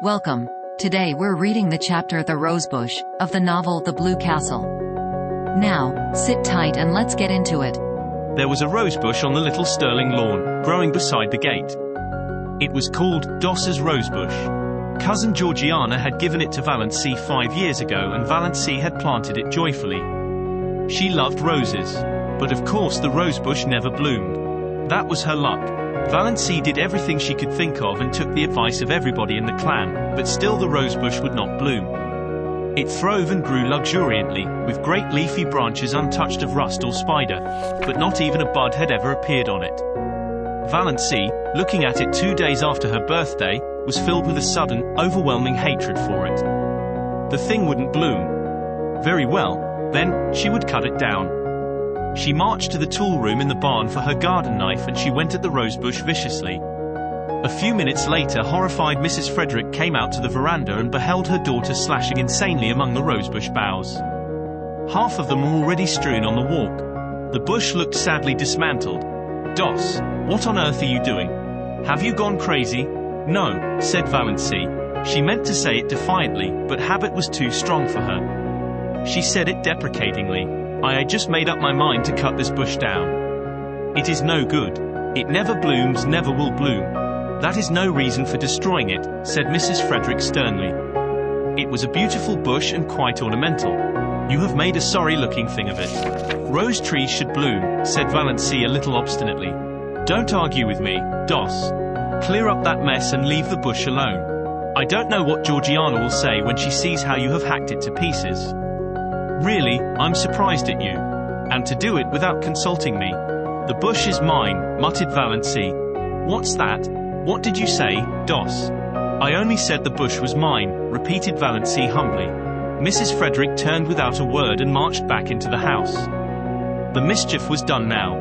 Welcome. Today we're reading the chapter The Rosebush, of the novel The Blue Castle. Now, sit tight and let's get into it. There was a rosebush on the little Sterling lawn, growing beside the gate. It was called Doss's rosebush. Cousin Georgiana had given it to Valency 5 years ago, and Valency had planted it joyfully. She loved roses, but of course the rosebush never bloomed. That was her luck. Valency did everything she could think of and took the advice of everybody in the clan, but still the rosebush would not bloom. It throve and grew luxuriantly, with great leafy branches untouched of rust or spider, but not even a bud had ever appeared on it. Valency, looking at it 2 days after her birthday, was filled with a sudden, overwhelming hatred for it. The thing wouldn't bloom. Very well, then, she would cut it down. She marched to the tool room in the barn for her garden knife, and she went at the rosebush viciously. A few minutes later, horrified Mrs. Frederick came out to the veranda and beheld her daughter slashing insanely among the rosebush boughs. Half of them were already strewn on the walk. The bush looked sadly dismantled. "Doss, what on earth are you doing? Have you gone crazy?" "No," said Valency. She meant to say it defiantly, but habit was too strong for her. She said it deprecatingly. "I had just made up my mind to cut this bush down. It is no good. It never blooms, never will bloom." "That is no reason for destroying it," said Mrs. Frederick sternly. "It was a beautiful bush and quite ornamental. You have made a sorry-looking thing of it." "Rose trees should bloom," said Valency a little obstinately. "Don't argue with me, Doss. Clear up that mess and leave the bush alone. I don't know what Georgiana will say when she sees how you have hacked it to pieces. Really, I'm surprised at you. And to do it without consulting me." "The bush is mine," muttered Valency. "What's that? What did you say, Doss?" "I only said the bush was mine," repeated Valency humbly. Mrs. Frederick turned without a word and marched back into the house. The mischief was done now.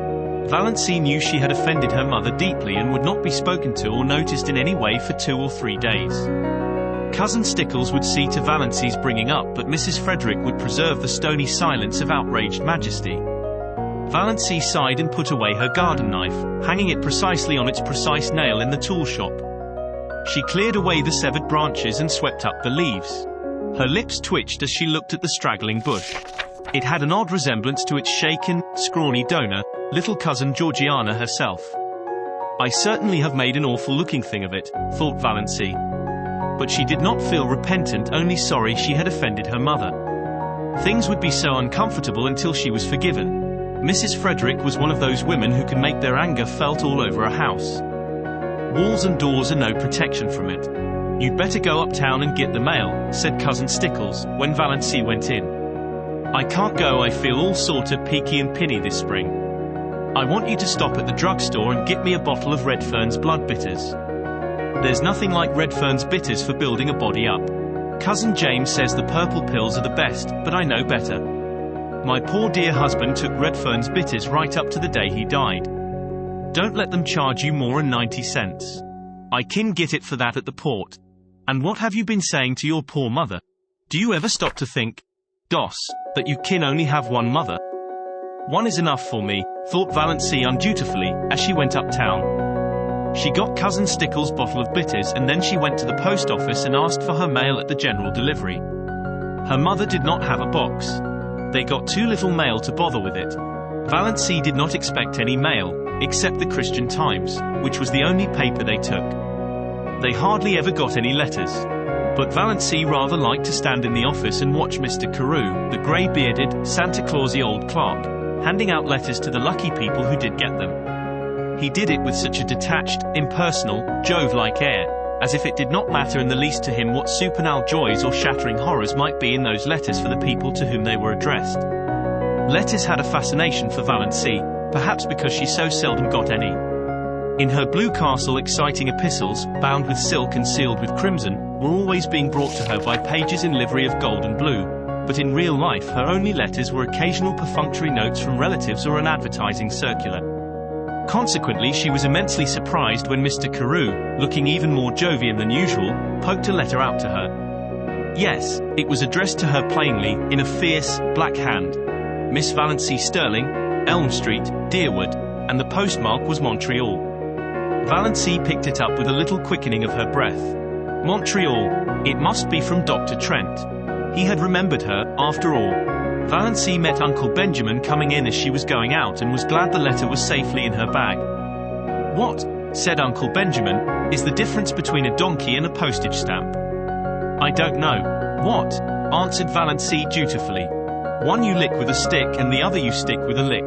Valency knew she had offended her mother deeply and would not be spoken to or noticed in any way for 2 or 3 days. Cousin Stickles would see to Valency's bringing up, but Mrs. Frederick would preserve the stony silence of outraged majesty. Valency sighed and put away her garden knife, hanging it precisely on its precise nail in the tool shop. She cleared away the severed branches and swept up the leaves. Her lips twitched as she looked at the straggling bush. It had an odd resemblance to its shaken, scrawny donor, little cousin Georgiana herself. "I certainly have made an awful-looking thing of it," thought Valency. But she did not feel repentant, only sorry she had offended her mother. Things would be so uncomfortable until she was forgiven. Mrs. Frederick was one of those women who can make their anger felt all over a house. Walls and doors are no protection from it. "You'd better go uptown and get the mail," said Cousin Stickles, when Valency went in. "I can't go, I feel all sort of peaky and pinny this spring. I want you to stop at the drugstore and get me a bottle of Redfern's blood bitters. There's nothing like Redfern's bitters for building a body up. Cousin James says the purple pills are the best, but I know better. My poor dear husband took Redfern's bitters right up to the day he died. Don't let them charge you more than 90 cents. I can get it for that at the port. And what have you been saying to your poor mother? Do you ever stop to think, Doss, that you can only have one mother?" "One is enough for me," thought Valency undutifully, as she went uptown. She got Cousin Stickles' bottle of bitters, and then she went to the post office and asked for her mail at the general delivery. Her mother did not have a box. They got too little mail to bother with it. Valency did not expect any mail, except the Christian Times, which was the only paper they took. They hardly ever got any letters. But Valency rather liked to stand in the office and watch Mr. Carew, the grey-bearded, Santa Clausy old clerk, handing out letters to the lucky people who did get them. He did it with such a detached, impersonal, Jove-like air, as if it did not matter in the least to him what supernal joys or shattering horrors might be in those letters for the people to whom they were addressed. Letters had a fascination for Valency, perhaps because she so seldom got any. In her Blue Castle, exciting epistles, bound with silk and sealed with crimson, were always being brought to her by pages in livery of gold and blue, but in real life her only letters were occasional perfunctory notes from relatives or an advertising circular. Consequently, she was immensely surprised when Mr. Carew, looking even more Jovian than usual, poked a letter out to her. Yes, it was addressed to her plainly, in a fierce, black hand. Miss Valency Sterling, Elm Street, Deerwood, and the postmark was Montreal. Valency picked it up with a little quickening of her breath. Montreal. It must be from Dr. Trent. He had remembered her, after all. Valency met Uncle Benjamin coming in as she was going out and was glad the letter was safely in her bag. "What," said Uncle Benjamin, "is the difference between a donkey and a postage stamp?" "I don't know." "What?" answered Valency dutifully. "One you lick with a stick and the other you stick with a lick."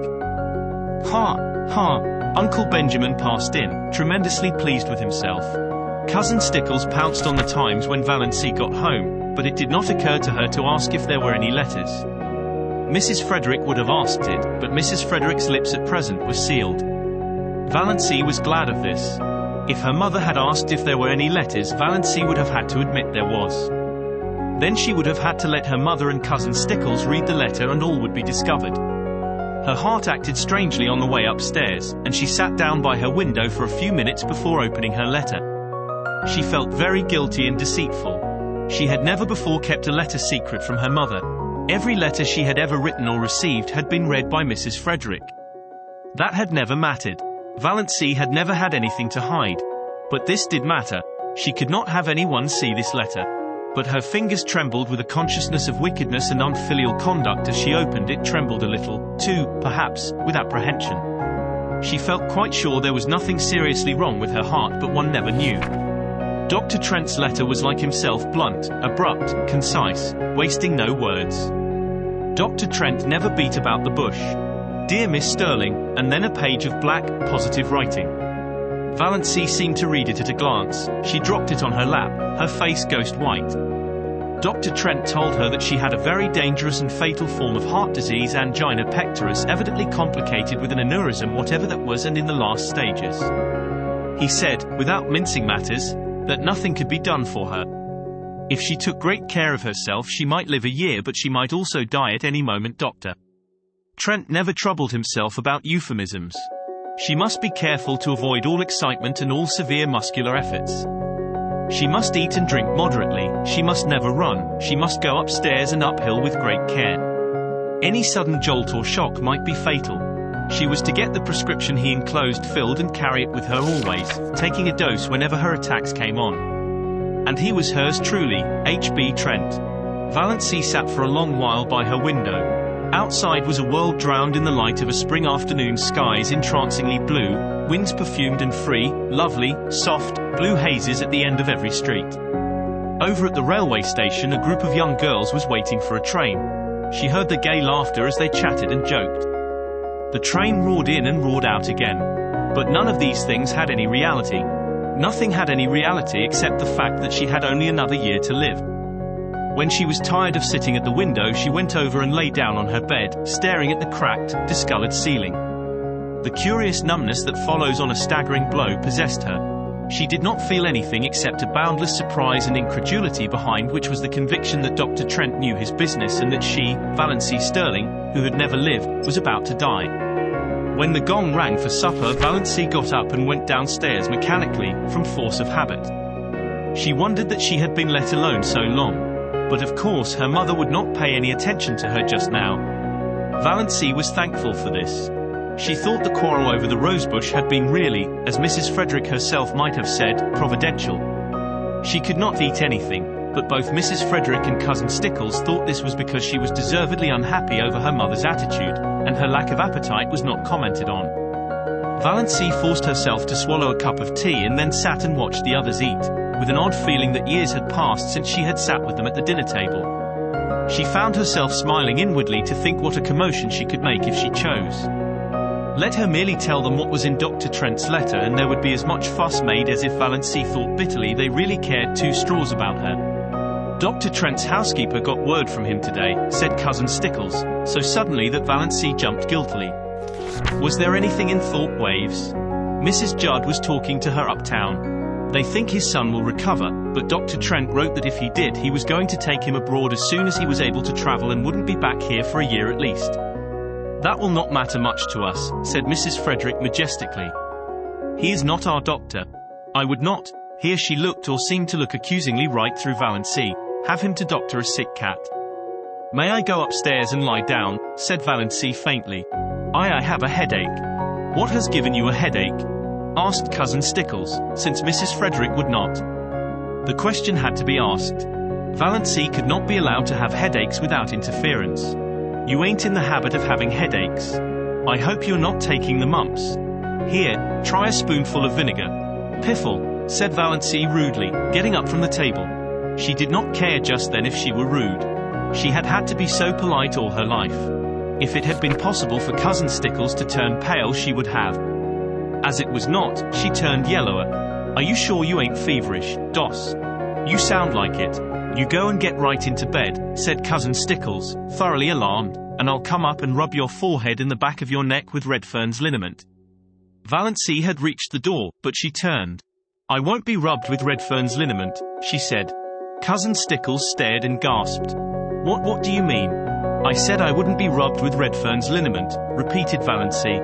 "Ha, ha." Uncle Benjamin passed in, tremendously pleased with himself. Cousin Stickles pounced on the times when Valency got home, but it did not occur to her to ask if there were any letters. Mrs. Frederick would have asked it, but Mrs. Frederick's lips at present were sealed. Valency was glad of this. If her mother had asked if there were any letters, Valency would have had to admit there was. Then she would have had to let her mother and Cousin Stickles read the letter and all would be discovered. Her heart acted strangely on the way upstairs, and she sat down by her window for a few minutes before opening her letter. She felt very guilty and deceitful. She had never before kept a letter secret from her mother. Every letter she had ever written or received had been read by Mrs. Frederick. That had never mattered. Valency had never had anything to hide. But this did matter. She could not have anyone see this letter. But her fingers trembled with a consciousness of wickedness and unfilial conduct as she opened it, trembled a little, too, perhaps, with apprehension. She felt quite sure there was nothing seriously wrong with her heart, but one never knew. Dr. Trent's letter was like himself, blunt, abrupt, concise, wasting no words. Dr. Trent never beat about the bush. "Dear Miss Sterling," and then a page of black, positive writing. Valency seemed to read it at a glance. She dropped it on her lap, her face ghost white. Dr. Trent told her that she had a very dangerous and fatal form of heart disease, angina pectoris, evidently complicated with an aneurysm, whatever that was, and in the last stages. He said, without mincing matters, that nothing could be done for her. If she took great care of herself, she might live a year, but she might also die at any moment. Dr. Trent never troubled himself about euphemisms. She must be careful to avoid all excitement and all severe muscular efforts. She must eat and drink moderately, she must never run, she must go upstairs and uphill with great care. Any sudden jolt or shock might be fatal. She was to get the prescription he enclosed filled and carry it with her always, taking a dose whenever her attacks came on. And he was hers truly, H.B. Trent. Valency sat for a long while by her window. Outside was a world drowned in the light of a spring afternoon, skies entrancingly blue, winds perfumed and free, lovely, soft, blue hazes at the end of every street. Over at the railway station a group of young girls was waiting for a train. She heard the gay laughter as they chatted and joked. The train roared in and roared out again. But none of these things had any reality. Nothing had any reality except the fact that she had only another year to live. When she was tired of sitting at the window, she went over and lay down on her bed, staring at the cracked, discolored ceiling. The curious numbness that follows on a staggering blow possessed her. She did not feel anything except a boundless surprise and incredulity, behind which was the conviction that Dr. Trent knew his business and that she, Valency Sterling, who had never lived, was about to die. When the gong rang for supper, Valency got up and went downstairs mechanically, from force of habit. She wondered that she had been let alone so long. But of course her mother would not pay any attention to her just now. Valency was thankful for this. She thought the quarrel over the rosebush had been really, as Mrs. Frederick herself might have said, providential. She could not eat anything, but both Mrs. Frederick and Cousin Stickles thought this was because she was deservedly unhappy over her mother's attitude, and her lack of appetite was not commented on. Valency forced herself to swallow a cup of tea and then sat and watched the others eat, with an odd feeling that years had passed since she had sat with them at the dinner table. She found herself smiling inwardly to think what a commotion she could make if she chose. Let her merely tell them what was in Dr. Trent's letter, and there would be as much fuss made as if Valency thought bitterly they really cared two straws about her. Dr. Trent's housekeeper got word from him today, said Cousin Stickles, so suddenly that Valency jumped guiltily. Was there anything in Thorpe Waves? Mrs. Judd was talking to her uptown. They think his son will recover, but Dr. Trent wrote that if he did, he was going to take him abroad as soon as he was able to travel and wouldn't be back here for a year at least. That will not matter much to us, said Mrs. Frederick majestically. He is not our doctor. I would not, here she looked or seemed to look accusingly right through Valency, have him to doctor a sick cat. May I go upstairs and lie down, said Valency faintly. I have a headache. What has given you a headache? Asked Cousin Stickles, since Mrs. Frederick would not. The question had to be asked. Valency could not be allowed to have headaches without interference. You ain't in the habit of having headaches. I hope you're not taking the mumps. Here, try a spoonful of vinegar. Piffle, said Valency rudely, getting up from the table. She did not care just then if she were rude. She had had to be so polite all her life. If it had been possible for Cousin Stickles to turn pale, she would have. As it was not, she turned yellower. Are you sure you ain't feverish, Doss? You sound like it. You go and get right into bed, said Cousin Stickles, thoroughly alarmed, and I'll come up and rub your forehead and the back of your neck with Redfern's liniment. Valency had reached the door, but she turned. I won't be rubbed with Redfern's liniment, she said. Cousin Stickles stared and gasped. What do you mean? I said I wouldn't be rubbed with Redfern's liniment, repeated Valency.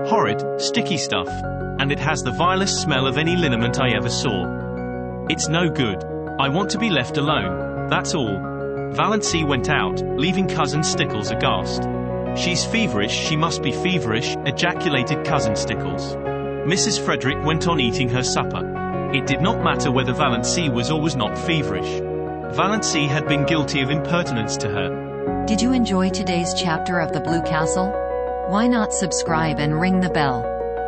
Horrid, sticky stuff. And it has the vilest smell of any liniment I ever saw. It's no good. I want to be left alone, that's all. Valency went out, leaving Cousin Stickles aghast. She's feverish, she must be feverish, ejaculated Cousin Stickles. Mrs. Frederick went on eating her supper. It did not matter whether Valency was or was not feverish. Valency had been guilty of impertinence to her. Did you enjoy today's chapter of The Blue Castle? Why not subscribe and ring the bell?